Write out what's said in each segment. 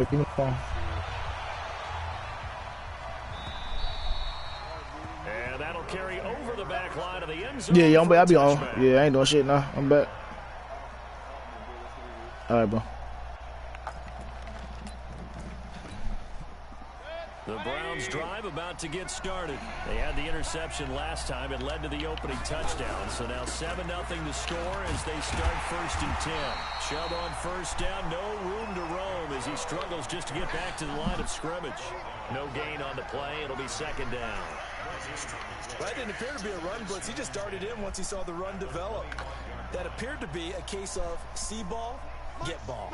Give me the phone. And that'll carry over the back line of the end zone. Yeah, I'll be on. Yeah, I ain't doing shit now. I'm back. All right, bro. The Browns drive about to get started. They had the interception last time. It led to the opening touchdown. So now 7-0 the score as they start 1st and 10. Chubb on first down. No room to roam as he struggles just to get back to the line of scrimmage. No gain on the play. It'll be 2nd down. That didn't appear to be a run blitz. He just darted in once he saw the run develop. That appeared to be a case of see ball, get ball.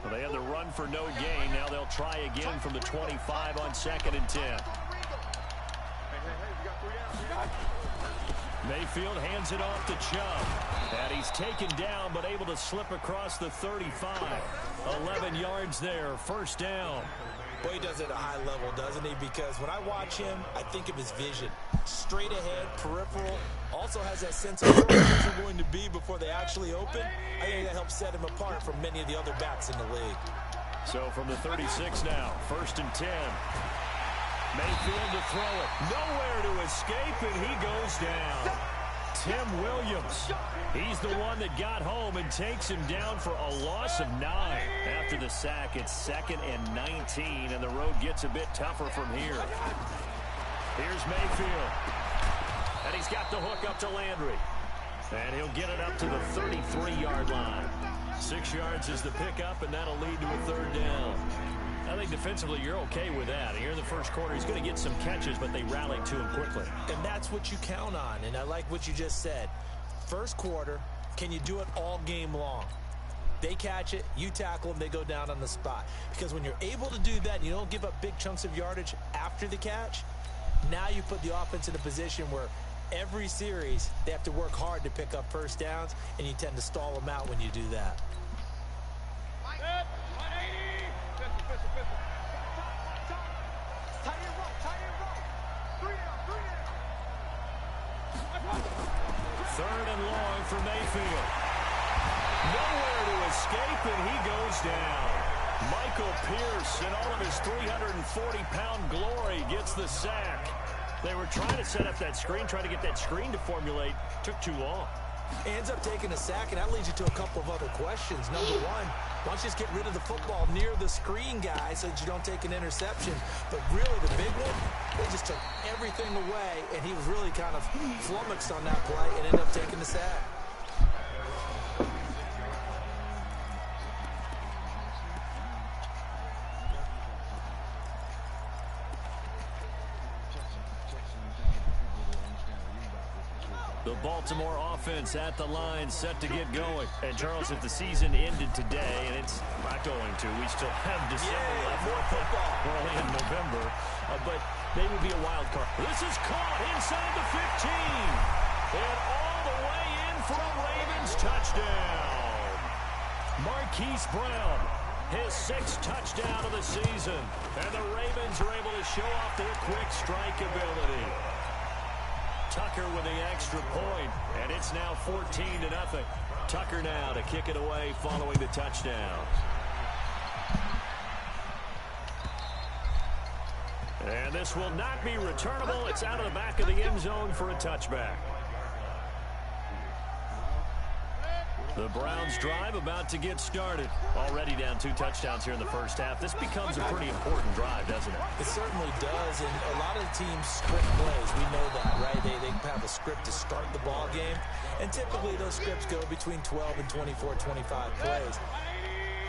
Well, they had the run for no gain. Now they'll try again from the 25 on 2nd and 10. Mayfield hands it off to Chubb. And he's taken down but able to slip across the 35. 11 yards there, 1st down. Boy, he does it at a high level, doesn't he? Because when I watch him, I think of his vision. Straight ahead, peripheral. Also has that sense of where things are going to be before they actually open. I think that helps set him apart from many of the other backs in the league. So from the 36 now, 1st and 10. Mayfield to throw it. Nowhere to escape, and he goes down. Tim Williams. He's the one that got home and takes him down for a loss of 9. After the sack, it's 2nd and 19, and the road gets a bit tougher from here. Here's Mayfield. And he's got the hook up to Landry. And he'll get it up to the 33-yard line. 6 yards is the pickup, and that'll lead to a 3rd down. I think defensively you're okay with that. Here in the first quarter, he's going to get some catches, but they rallied to him quickly. And that's what you count on, and I like what you just said. First quarter, can you do it all game long? They catch it, you tackle them, they go down on the spot. Because when you're able to do that, and you don't give up big chunks of yardage after the catch, now you put the offense in a position where every series they have to work hard to pick up 1st downs, and you tend to stall them out when you do that. Third and long for Mayfield. Nowhere to escape, and he goes down. Michael Pierce, in all of his 340-pound glory, gets the sack. They were trying to set up that screen, trying to get that screen to formulate. Took too long. Ends up taking a sack, and that leads you to a couple of other questions. Number one, why don't you just get rid of the football near the screen guy so that you don't take an interception? But really, the big one, they just took everything away, and he was really kind of flummoxed on that play and ended up taking the sack. The Baltimore offense at the line, set to get going. And, Charles, if the season ended today, and it's not going to, we still have December left. More football. We're only in November. But they would be a wild card. This is caught inside the 15. And all the way in for a Ravens touchdown. Marquise Brown, his 6th touchdown of the season. And the Ravens are able to show off their quick strike ability. Tucker with the extra point, and it's now 14-0. Tucker now to kick it away following the touchdown. And this will not be returnable. It's out of the back of the end zone for a touchback. The Browns drive about to get started. Already down 2 touchdowns here in the first half. This becomes a pretty important drive, doesn't it? It certainly does, and a lot of teams script plays. We know that, right? They have a script to start the ball game, and typically those scripts go between 12 and 24, 25 plays.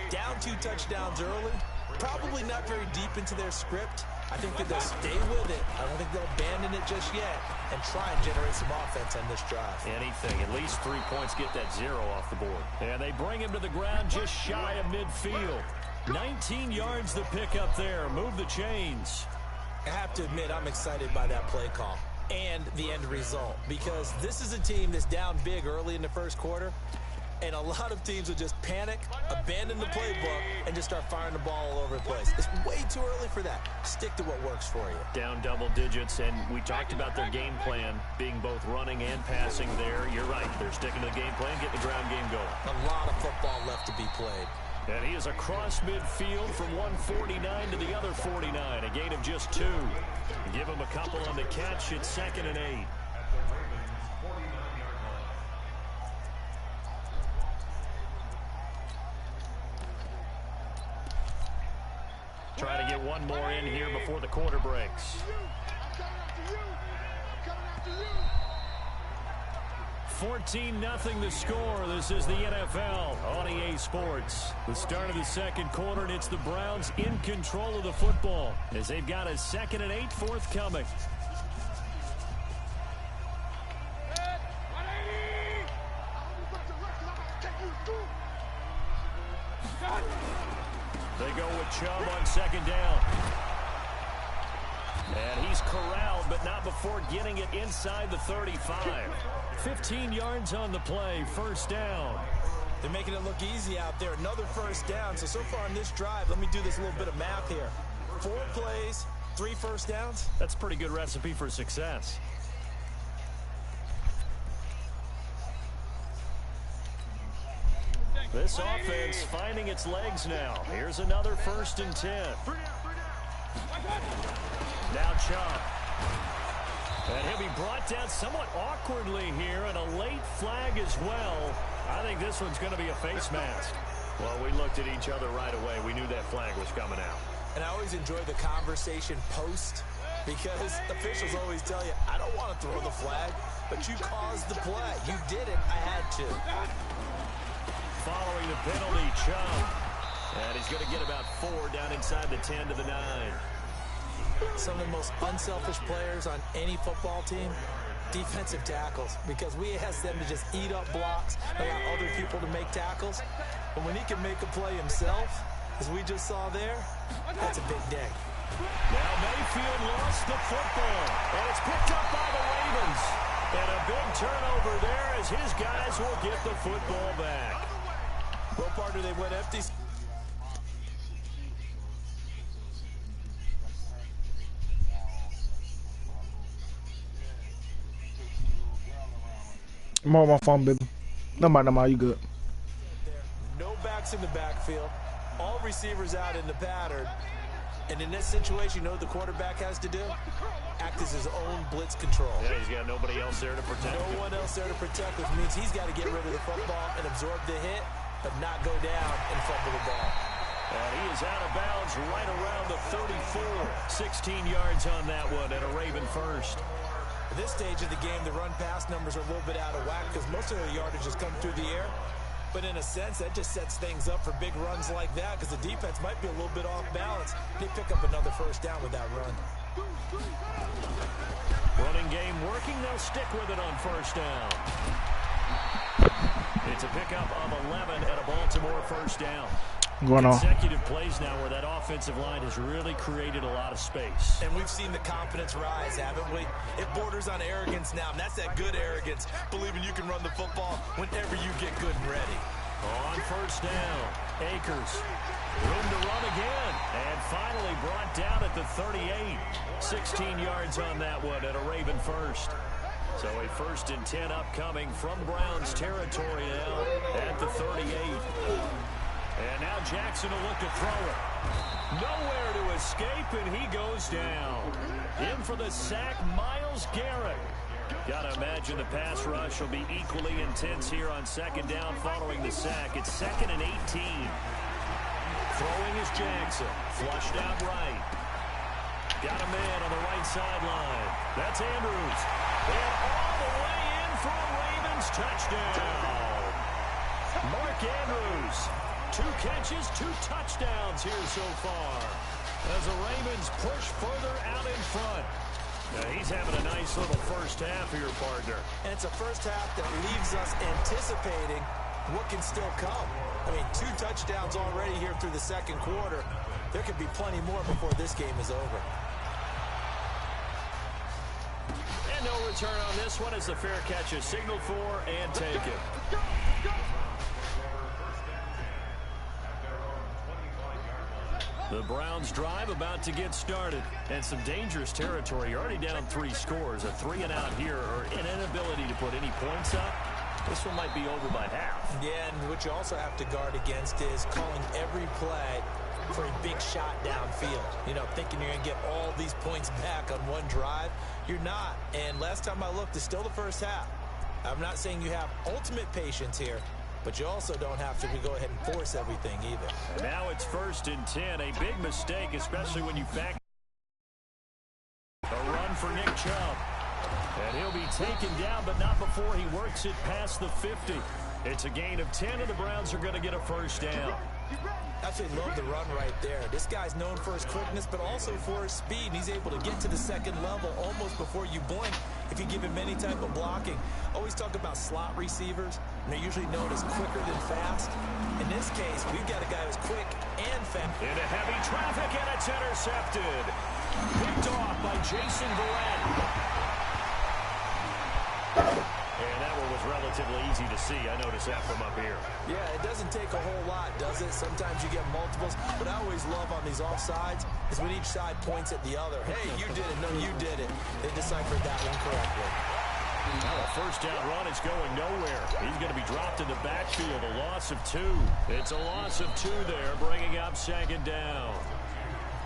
Down 2 touchdowns early, probably not very deep into their script. I think that they'll stay with it. I don't think they'll abandon it just yet and try and generate some offense on this drive. Anything. At least 3 points, get that 0 off the board. And they bring him to the ground just shy of midfield. 19 yards to pick up there. Move the chains. I have to admit, I'm excited by that play call and the end result, because this is a team that's down big early in the first quarter. And a lot of teams will just panic, abandon the playbook, and just start firing the ball all over the place. It's way too early for that. Stick to what works for you. Down double digits, and we talked about their game plan being both running and passing there. You're right. They're sticking to the game plan, getting the ground game going. A lot of football left to be played. And he is across midfield from 149 to the other 49. A gain of just 2. Give him a couple on the catch. It's 2nd and 8. Trying to get one more in here before the quarter breaks. 14-0 the score. This is the NFL on EA Sports. The start of the second quarter, and it's the Browns in control of the football as they've got a 2nd and 8 forthcoming. They go with Chubb on 2nd down. And he's corralled, but not before getting it inside the 35. 15 yards on the play, 1st down. They're making it look easy out there. Another 1st down. So far on this drive, let me do this little bit of math here. 4 plays, 3 1st downs. That's a pretty good recipe for success. This offense finding its legs now. Here's another 1st and 10. Now Chubb. And he'll be brought down somewhat awkwardly here, and a late flag as well. I think this one's going to be a face mask. Well, we looked at each other right away. We knew that flag was coming out. And I always enjoy the conversation post, because officials always tell you, I don't want to throw the flag, but you caused the play. You did it. I had to. Following the penalty, Chubb. And he's going to get about 4 down inside the 10 to the 9. Some of the most unselfish players on any football team, defensive tackles, because we ask them to just eat up blocks, allow other people to make tackles. But when he can make a play himself, as we just saw there, that's a big day. Now Mayfield lost the football, and it's picked up by the Ravens. And a big turnover there as his guys will get the football back. Well, partner, they went empty. I'm on my phone, baby. No mind, you good. No backs in the backfield. All receivers out in the pattern. And in this situation, you know what the quarterback has to do? Act as his own blitz control. Yeah, he's got nobody else there to protect him. No one else there to protect, which means he's got to get rid of the football and absorb the hit, but not go down and fumble the ball. And he is out of bounds right around the 34. 16 yards on that one and a Raven first. At this stage of the game, the run-pass numbers are a little bit out of whack because most of the yardage has come through the air. But in a sense, that just sets things up for big runs like that because the defense might be a little bit off balance. They pick up another 1st down with that run. Running game working. They'll stick with it on 1st down. It's a pickup of 11 and a Baltimore 1st down. Going on. Consecutive plays now where that offensive line has really created a lot of space. And we've seen the confidence rise, haven't we? It borders on arrogance now, and that's that good arrogance, believing you can run the football whenever you get good and ready. On 1st down, Akers. Room to run again. And finally brought down at the 38. 16 yards on that one and a Raven first. So a 1st and 10 upcoming from Browns territory now at the 38. And now Jackson will look to throw it. Nowhere to escape, and he goes down. In for the sack, Myles Garrett. Got to imagine the pass rush will be equally intense here on 2nd down following the sack. It's 2nd and 18. Throwing is Jackson. Flushed out right. Got a man on the right sideline. That's Andrews. And all the way in for a Ravens touchdown. Mark Andrews. 2 catches, 2 touchdowns here so far. As the Ravens push further out in front. Now he's having a nice little 1st half here, partner. And it's a 1st half that leaves us anticipating what can still come. I mean, 2 touchdowns already here through the 2nd quarter. There could be plenty more before this game is over. And no return on this one as the fair catch is signaled for and taken. The Browns drive about to get started. And some dangerous territory. You're already down 3 scores. A 3 and out here or an inability to put any points up This one might be over by half. Yeah, and what you also have to guard against is calling every play for a big shot downfield. You know, thinking you're going to get all these points back on one drive. You're not. And last time I looked, it's still the first half. I'm not saying you have ultimate patience here, but you also don't have to go ahead and force everything either. And now it's 1st and 10. A big mistake, especially when you factor a run for Nick Chubb. And he'll be taken down, but not before he works it past the 50. It's a gain of 10, and the Browns are going to get a first down. Absolutely love the run right there. This guy's known for his quickness, but also for his speed. He's able to get to the second level almost before you blink if you give him any type of blocking. Always talk about slot receivers, and they're usually known as quicker than fast. In this case, we've got a guy who's quick and fast. Into heavy traffic, and it's intercepted. Picked off by Jason Verrett. And that one was relatively easy to see. I noticed that from up here. Yeah, it doesn't take a whole lot, does it? Sometimes you get multiples. What I always love on these offsides is when each side points at the other. Hey, you did it. No, you did it. They deciphered that one correctly. Now a first down run is going nowhere. He's going to be dropped in the backfield. A loss of 2. It's a loss of 2 there, bringing up 2nd down.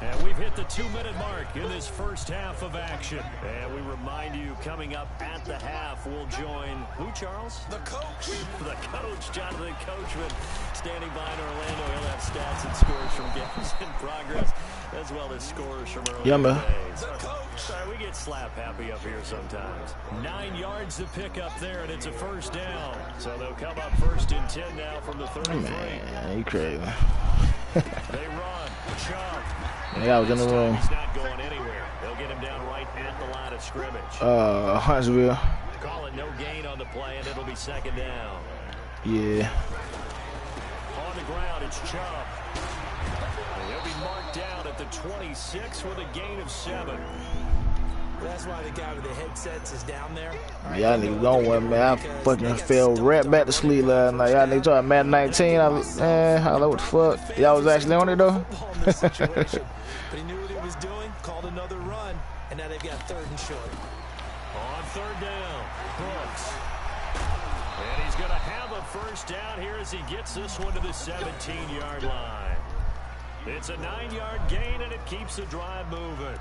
And we've hit the 2-minute mark in this first half of action. And we remind you, coming up at the half, we'll join who, Charles? The coach. The coach, Jonathan Coachman, standing by in Orlando. He'll have stats and scores from games in progress, as well as scores from earlier days. The coach. Sorry, we get slap happy up here sometimes. 9 yards to pick up there, and it's a first down. So they'll come up 1st and 10 now from the 33. Man, you crazy. They run. Chubb. Yeah, I was in the room. He's not going anywhere. They'll get him down right at the line of scrimmage. Huntsville. Call it no gain on the play, and it'll be 2nd down. Yeah. On the ground, it's Chubb. And he'll be marked down at the 26 with a gain of 7. That's why the guy with the headsets is down there. Y'all niggas going with me. I fucking fell right back to sleep last night. Y'all niggas talking Madden 19. I was like, what the fuck? Y'all was actually on it though? But he knew what he was doing, called another run, and now they've got 3rd and short. On 3rd down, Brooks. And he's going to have a first down here as he gets this one to the 17-yard line. It's a 9-yard gain, and it keeps the drive moving.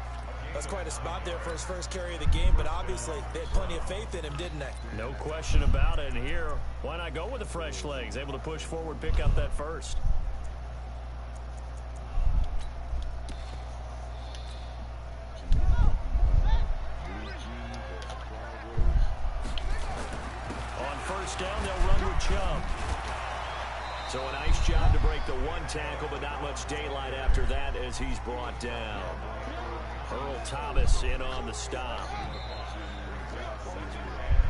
That's quite a spot there for his first carry of the game, but obviously they had plenty of faith in him, didn't they? No question about it. And here, why not go with the fresh legs? Able to push forward, pick up that first. On 1st down, they'll run with Chubb. So a nice job to break the 1 tackle, but not much daylight after that as he's brought down. Earl Thomas in on the stop.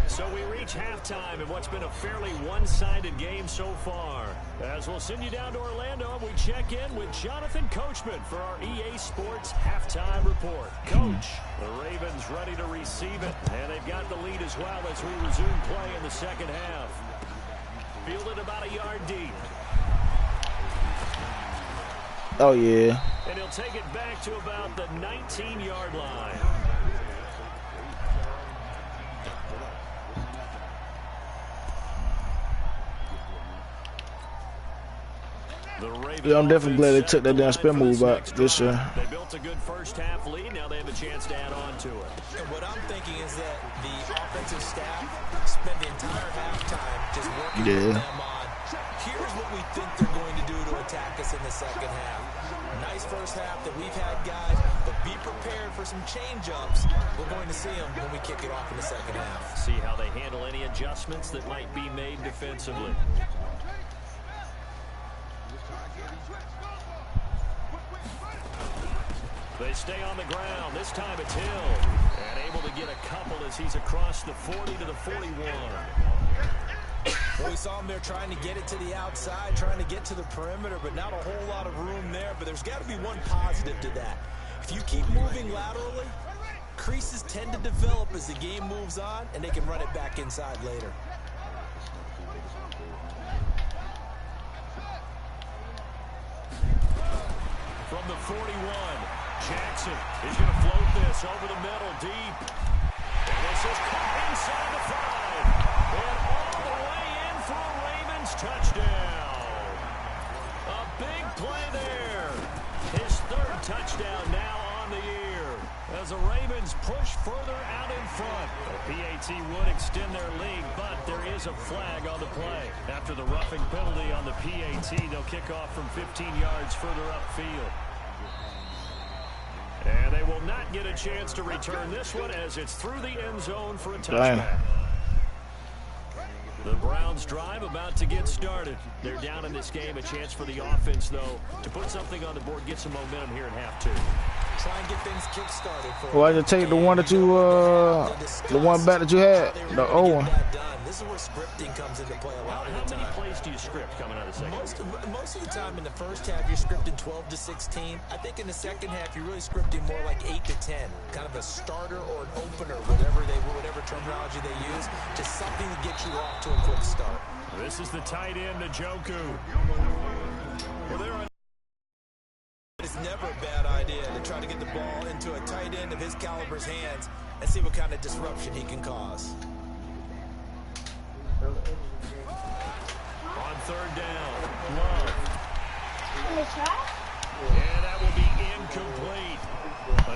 So we reach halftime in what's been a fairly one-sided game so far. As we'll send you down to Orlando, and we check in with Jonathan Coachman for our EA Sports Halftime Report. Coach, the Ravens ready to receive it, and they've got the lead as well as we resume play in the 2nd half. Fielded about a yard deep. Oh, yeah. And he'll take it back to about the 19-yard line. Yeah, I'm definitely glad they took that damn spin move out this year. They built a good first half lead. Now they have a chance to add on to it. And what I'm thinking is that the offensive staff spent the entire halftime just working with them on, here's what we think they're going to do to attack us in the 2nd half. Nice first half that we've had, guys, but be prepared for some change-ups. We're going to see them when we kick it off in the 2nd half. See how they handle any adjustments that might be made defensively. They stay on the ground. This time it's Hill. And able to get a couple as he's across the 40 to the 41. Well, we saw him there trying to get it to the outside, trying to get to the perimeter, but not a whole lot of room there. But there's got to be one positive to that. If you keep moving laterally, creases tend to develop as the game moves on, and they can run it back inside later. From the 41, Jackson is going to float this over the middle deep. And this is caught inside the 5. And all the way touchdown. A big play there. His third touchdown now on the year, as the Ravens push further out in front. The PAT would extend their lead, but there is a flag on the play. After the roughing penalty on the PAT, they'll kick off from 15 yards further upfield. And they will not get a chance to return this one, as it's through the end zone for a touchback. The Browns drive about to get started. They're down in this game. A chance for the offense, though, to put something on the board, get some momentum here in half two. Try and get things kick-started for Why'd you take the one that you, the one back that you had, the old one? This is where scripting comes into play a lot of the time. How many plays do you script coming out of the second? Most of the time in the first half, you're scripting 12 to 16. I think in the second half, you're really scripting more like 8 to 10. Kind of a starter or an opener, whatever terminology they use. Just something to get you off to a quick start. This is the tight end, Njoku. Well, they're on. It's never a bad idea to try to get the ball into a tight end of his caliber's hands and see what kind of disruption he can cause. On third down, Love. And that will be incomplete.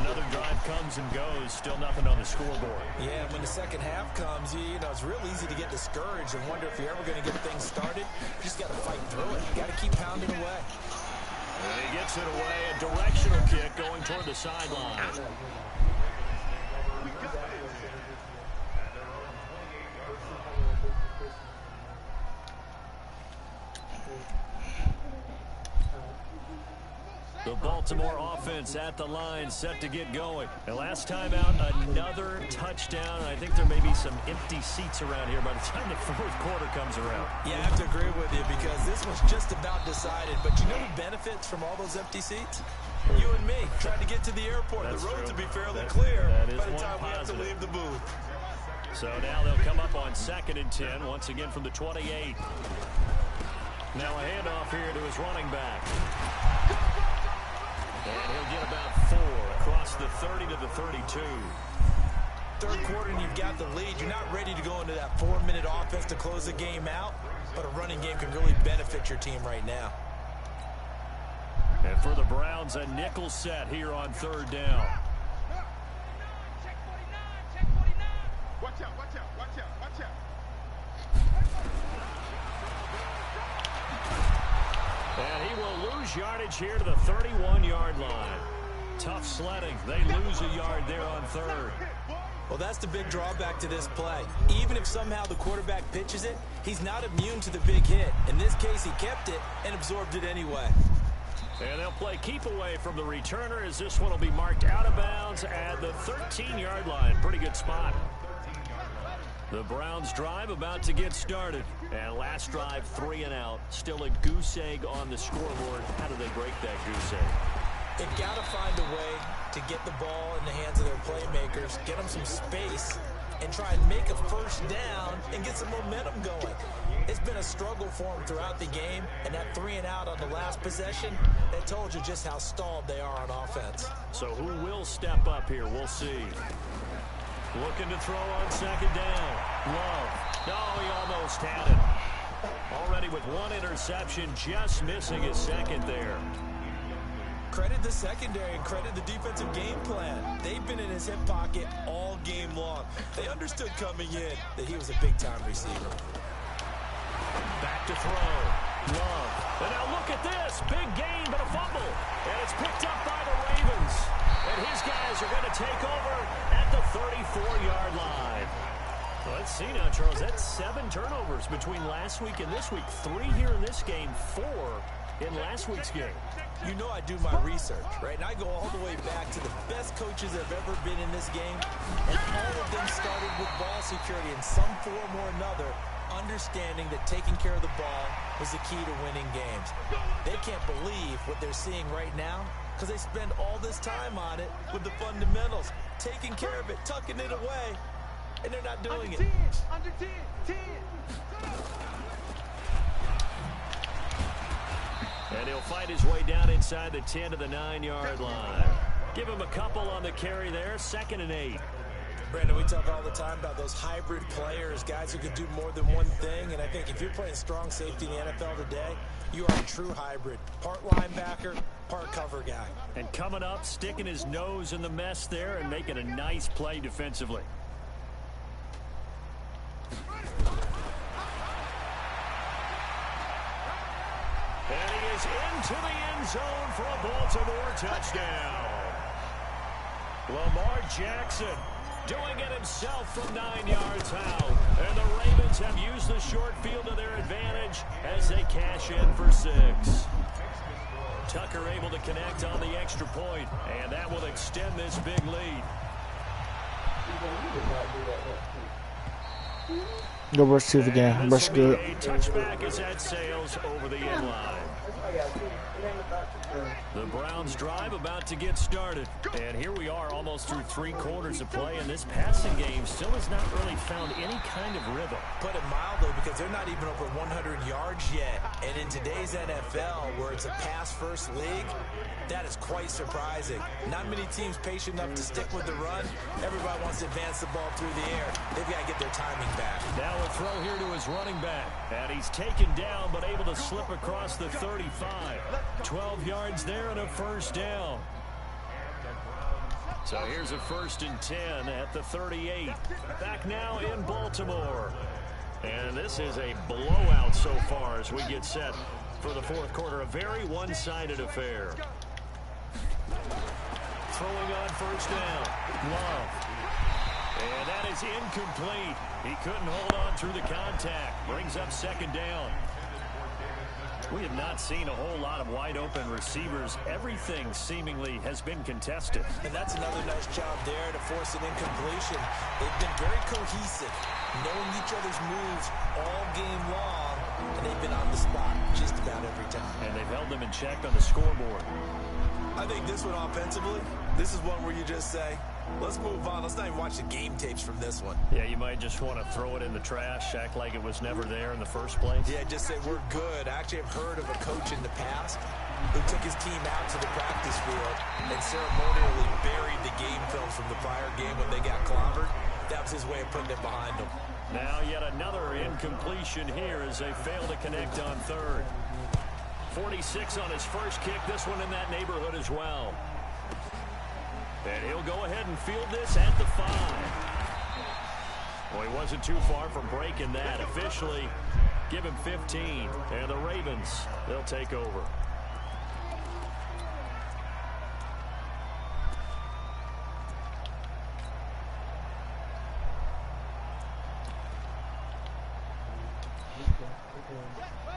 Another drive comes and goes. Still nothing on the scoreboard. Yeah, when the second half comes, you know, it's real easy to get discouraged and wonder if you're ever going to get things started. You just got to fight through it. You got to keep pounding away. And he gets it away. A directional kick going toward the sideline. The Baltimore offense at the line, set to get going. And last time out, another touchdown. I think there may be some empty seats around here by the time the fourth quarter comes around. Yeah, I have to agree with you, because this was just about decided. But you know who benefits from all those empty seats? You and me, trying to get to the airport. That's the roads true. will be fairly That clear is by the one time we have to positive. leave the booth. So now they'll come up on 2nd and 10, once again from the 28. Now a handoff here to his running back. And he'll get about 4 across the 30 to the 32. Third quarter and you've got the lead. You're not ready to go into that 4-minute offense to close the game out, but a running game can really benefit your team right now. And for the Browns, a nickel set here on third down. Watch out, watch out, watch out, watch out. And he will lose yardage here to the 31-yard line. Tough sledding. They lose a yard there on third. Well, that's the big drawback to this play. Even if somehow the quarterback pitches it, he's not immune to the big hit. In this case, he kept it and absorbed it anyway. And they'll play keep away from the returner, as this one will be marked out of bounds at the 13-yard line. Pretty good spot. The Browns drive about to get started. And last drive, 3 and out. Still a goose egg on the scoreboard. How do they break that goose egg? They've got to find a way to get the ball in the hands of their playmakers, get them some space, and try and make a first down and get some momentum going. It's been a struggle for them throughout the game, and that 3 and out on the last possession, that told you just how stalled they are on offense. So who will step up here? We'll see. Looking to throw on second down. Love. No, he almost had it. Already with 1 interception, just missing his second there. Credit the secondary and credit the defensive game plan. They've been in his hip pocket all game long. They understood coming in that he was a big-time receiver. Back to throw. Love. And now look at this. Big gain, but a fumble. And it's picked up by the Ravens. And his guys are going to take over at the 34-yard line. Well, let's see now, Charles. That's 7 turnovers between last week and this week. 3 here in this game, 4 in last week's game. You know I do my research, right? And I go all the way back to the best coaches that have ever been in this game. And all of them started with ball security in some form or another, understanding that taking care of the ball was the key to winning games. They can't believe what they're seeing right now because they spend all this time on it with the fundamentals, taking care of it, tucking it away, and they're not doing it. Under 10, 10. And he'll fight his way down inside the 10 to the 9-yard line. Give him a couple on the carry there. 2nd and 8. Brandon, we talk all the time about those hybrid players, guys who can do more than one thing. And I think if you're playing strong safety in the NFL today, you are a true hybrid. Part linebacker, part cover guy. And coming up, sticking his nose in the mess there and making a nice play defensively. And he is into the end zone for a Baltimore touchdown. Lamar Jackson doing it himself from 9 yards out. And the Ravens have used the short field to their advantage as they cash in for 6. Tucker able to connect on the extra point, and that will extend this big lead. Go rush 2 again. Rush good. A touchback as that sails over the end line. The Browns drive about to get started. And here we are almost through 3 quarters of play, and this passing game still has not really found any kind of rhythm. Put it mildly, because they're not even over 100 yards yet. And in today's NFL, where it's a pass-first league, that is quite surprising. Not many teams patient enough to stick with the run. Everybody wants to advance the ball through the air. They've got to get their timing back. Now a throw here to his running back. And he's taken down, but able to slip across the 35. 12 yards there and a first down. So here's a 1st and 10 at the 38. Back now in Baltimore. And this is a blowout so far as we get set for the 4th quarter. A very one-sided affair. Throwing on first down. Love. And that is incomplete. He couldn't hold on through the contact. Brings up 2nd down. We have not seen a whole lot of wide-open receivers. Everything seemingly has been contested. And that's another nice job there to force an incompletion. They've been very cohesive, knowing each other's moves all game long, and they've been on the spot just about every time. And they've held them in check on the scoreboard. I think this one offensively, this is one where you just say, let's move on. Let's not even watch the game tapes from this one. Yeah, you might just want to throw it in the trash, act like it was never there in the first place. Yeah, just say we're good. I actually have heard of a coach in the past who took his team out to the practice field and ceremonially buried the game film from the prior game when they got clobbered. That was his way of putting it behind them. Now yet another incompletion here as they fail to connect on 3rd. 46 on his first kick. This one in that neighborhood as well. And he'll go ahead and field this at the 5. Well, he wasn't too far from breaking that. Officially, give him 15. And the Ravens, they'll take over.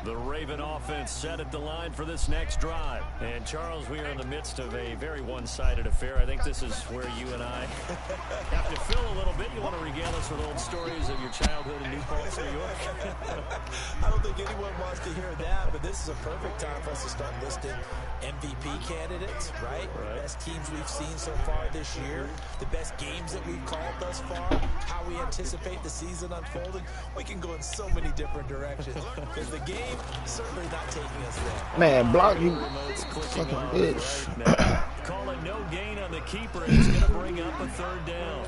The Raven offense set at the line for this next drive. And, Charles, we are in the midst of a very one-sided affair. I think this is where you and I have to fill a little bit. You want to regale us with old stories of your childhood in New Paltz, New York? I don't think anyone wants to hear that, but this is a perfect time for us to start listing MVP candidates, right? Best teams we've seen so far this year, the best games that we've called thus far, how we anticipate the season unfolding. We can go in so many different directions because the game certainly not taking us there. Man, block you fucking bitch. Now, call it no gain on the keeper. It's going to bring up a 3rd down.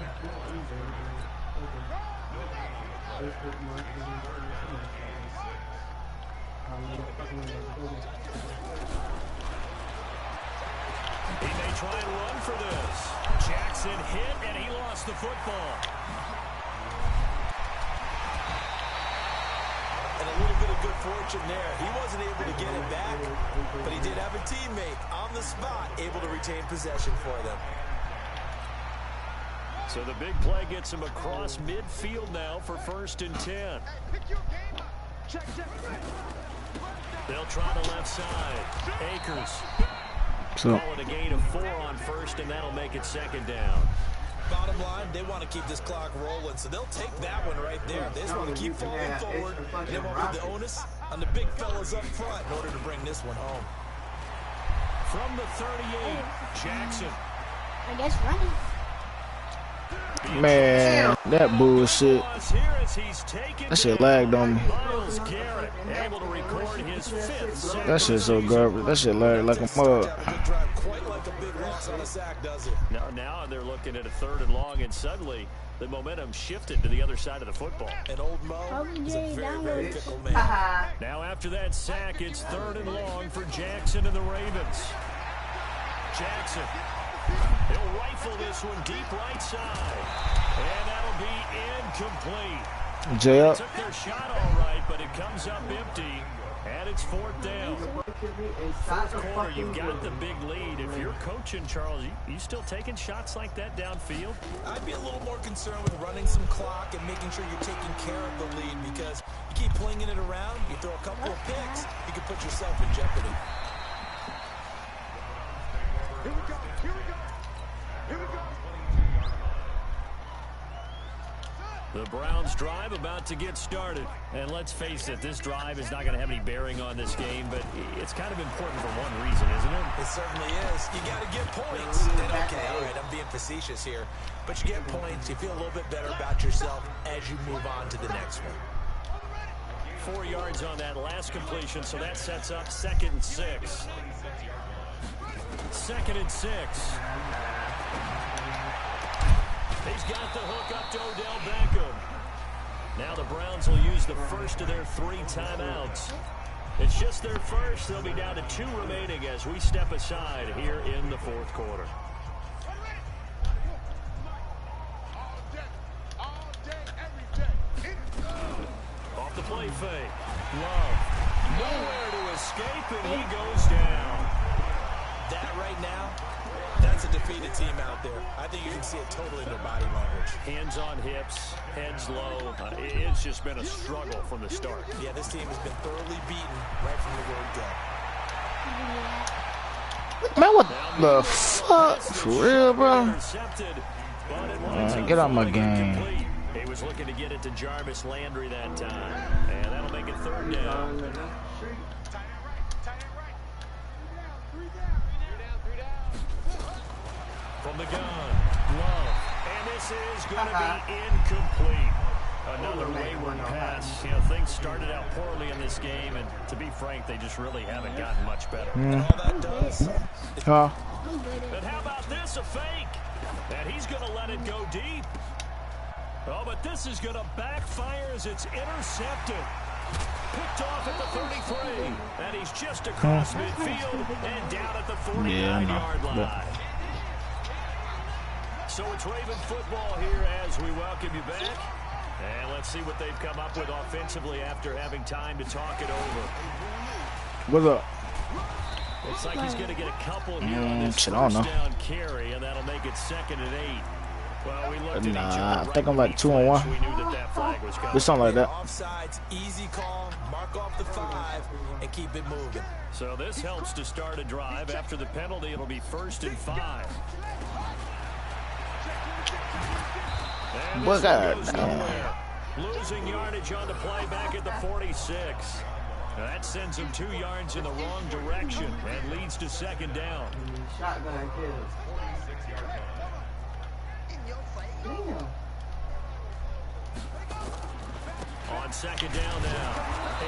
He may try and run for this. Jackson hit, and he lost the football. And a little bit of good fortune there. He wasn't able to get it back, but he did have a teammate on the spot able to retain possession for them. So the big play gets him across midfield now for 1st and 10. They'll try the left side. Akers. So Call it a gain of 4 on 1st, and that'll make it 2nd down. Bottom line, they want to keep this clock rolling, so they'll take that one right there. They just want to keep falling forward, and they won't put the onus on the big fellas up front in order to bring this one home. From the 38, Jackson. I guess running. Man, that bullshit. That shit lagged on me. That shit so garbage. That shit lagged like a mug. Now they're looking at a 3rd and long, and suddenly the momentum shifted to the other side of the football. And old Mo is a very, very fickle man. Now after that sack, it's 3rd and long for Jackson and the Ravens. Jackson, he'll rifle this one deep right side, and that'll be incomplete. Jay Took their shot all right, but it comes up empty, and it's 4th down. 4th quarter, you've got the big lead. If you're coaching, Charles, you still taking shots like that downfield? I'd be a little more concerned with running some clock and making sure you're taking care of the lead, because you keep flinging it around, you throw a couple of picks, you can put yourself in jeopardy. Here we go. Here we go. Here we go. The Browns drive about to get started. And let's face it, this drive is not going to have any bearing on this game, but it's kind of important for one reason, isn't it? It certainly is. You got to get points. And okay, all right, I'm being facetious here, but you get points, you feel a little bit better about yourself as you move on to the next one. 4 yards on that last completion, so that sets up 2nd and 6. 2nd and 6. He's got the hook up to Odell Beckham. Now the Browns will use the first of their 3 timeouts. It's just their first. They'll be down to 2 remaining as we step aside here in the 4th quarter. Off the play fake. Love. Nowhere to escape, and he goes down. That right now, that's a defeated team out there. I think you can see it totally in their body language. Hands on hips, heads low. It's just been a struggle from the start. Yeah, this team has been thoroughly beaten right from the word go. Man, what the fuck? For real, bro? Get out my game. He was looking to get it to Jarvis Landry that time. And that'll make it 3rd down. From the gun, Love, and this is going to be incomplete. Another wayward pass. You know, things started out poorly in this game, and to be frank, they just really haven't gotten much better. And all that does. Huh? But how about this, a fake? And he's going to let it go deep. Oh, but this is going to backfire as it's intercepted. Picked off at the 33, and he's just across midfield and down at the 49-yard line. So it's Raven football here as we welcome you back. And let's see what they've come up with offensively after having time to talk it over. What's up? Looks like he's going to get a couple here on this first down carry, and that'll make it 2nd and 8. Well, we looked at each other. I think I'm like 2 on 1. We knew that flag was coming. It's something like that. Offsides, easy call, mark off the 5, and keep it moving. So this helps to start a drive. After the penalty, it'll be 1st and 5. What God? Losing yardage on the play back at the 46. That sends him 2 yards in the wrong direction and leads to 2nd down. Shotgun kills. On 2nd down now,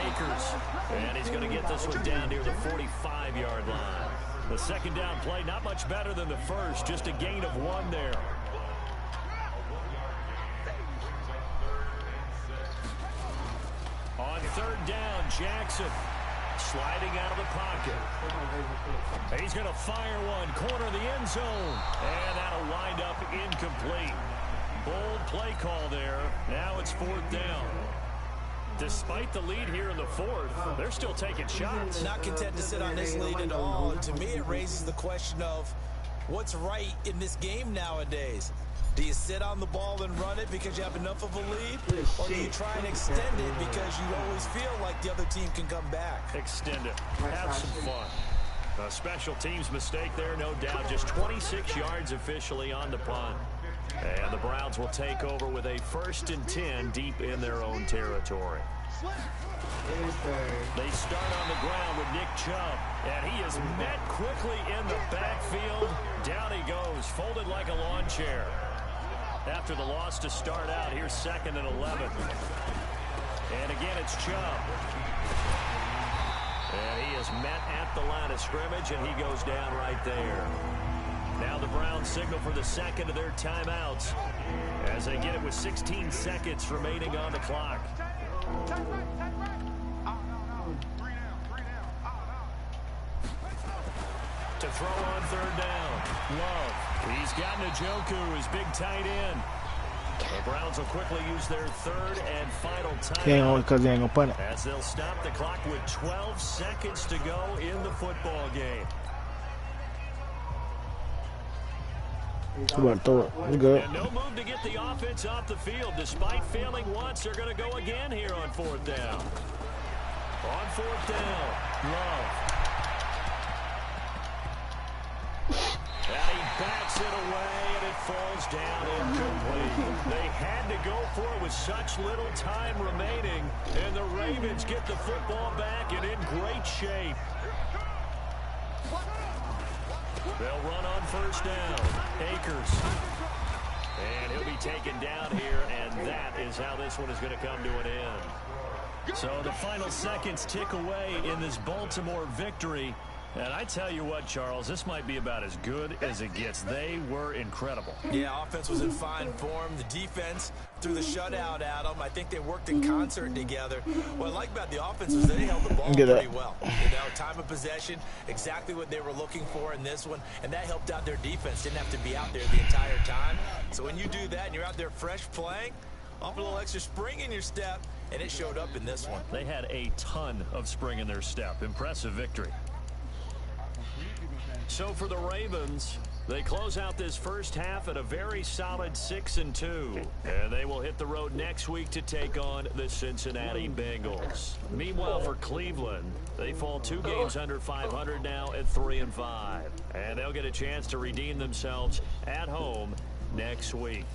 Akers. And he's going to get this one down near the 45-yard line. The 2nd down play, not much better than the first, just a gain of 1 there. On 3rd down, Jackson sliding out of the pocket. He's going to fire one, corner of the end zone, and that'll wind up incomplete. Bold play call there. Now it's 4th down. Despite the lead here in the 4th, they're still taking shots. Not content to sit on this lead at all. And to me, it raises the question of what's right in this game nowadays. Do you sit on the ball and run it because you have enough of a lead? Or do you try and extend it because you always feel like the other team can come back? Extend it. Have some fun. A special teams mistake there, no doubt. Just 26 yards officially on the punt. And the Browns will take over with a 1st and 10 deep in their own territory. They start on the ground with Nick Chubb, and he is met quickly in the backfield. Down he goes, folded like a lawn chair. after the loss to start out. Here's 2nd and 11. And again, it's Chubb. And he is met at the line of scrimmage, and he goes down right there. Now the Browns signal for the second of their timeouts as they get it with 16 seconds remaining on the clock. To throw on 3rd down. Love. He's got Njoku, his big tight end. The Browns will quickly use their 3rd and final time. Because he ain't gonna punt it. As they'll stop the clock with 12 seconds to go in the football game. He's about to throw it. He's good. And no move to get the offense off the field. Despite failing once, they're going to go again here on 4th down. On 4th down, Love. And he backs it away, and it falls down incomplete. They had to go for it with such little time remaining, and the Ravens get the football back and in great shape. They'll run on 1st down. Akers. And he'll be taken down here, and that is how this one is going to come to an end. So the final seconds tick away in this Baltimore victory. And I tell you what, Charles, this might be about as good as it gets. They were incredible. Yeah, offense was in fine form. The defense threw the shutout at them. I think they worked in concert together. What I like about the offense was they held the ball pretty well. You know, time of possession, exactly what they were looking for in this one, and that helped out their defense. Didn't have to be out there the entire time. So when you do that and you're out there fresh playing, off a little extra spring in your step, and it showed up in this one. They had a ton of spring in their step. Impressive victory. So for the Ravens, they close out this first half at a very solid 6-2. And they will hit the road next week to take on the Cincinnati Bengals. Meanwhile, for Cleveland, they fall 2 games under 500 now at 3-5. And they'll get a chance to redeem themselves at home next week.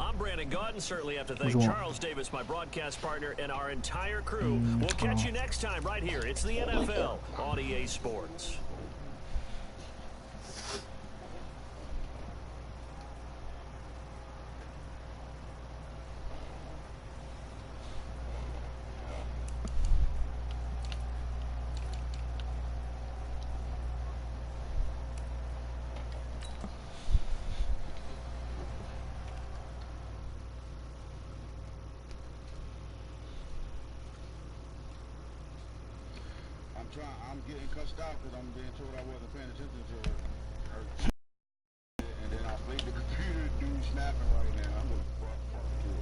I'm Brandon Gaudin. Certainly have to thank Charles Davis, my broadcast partner, and our entire crew. We'll catch you next time right here. It's the NFL on EA Sports. I'm getting cussed out because I'm being told I wasn't paying attention to it. And then I played the computer dude snapping right now. I'm gonna fuck you.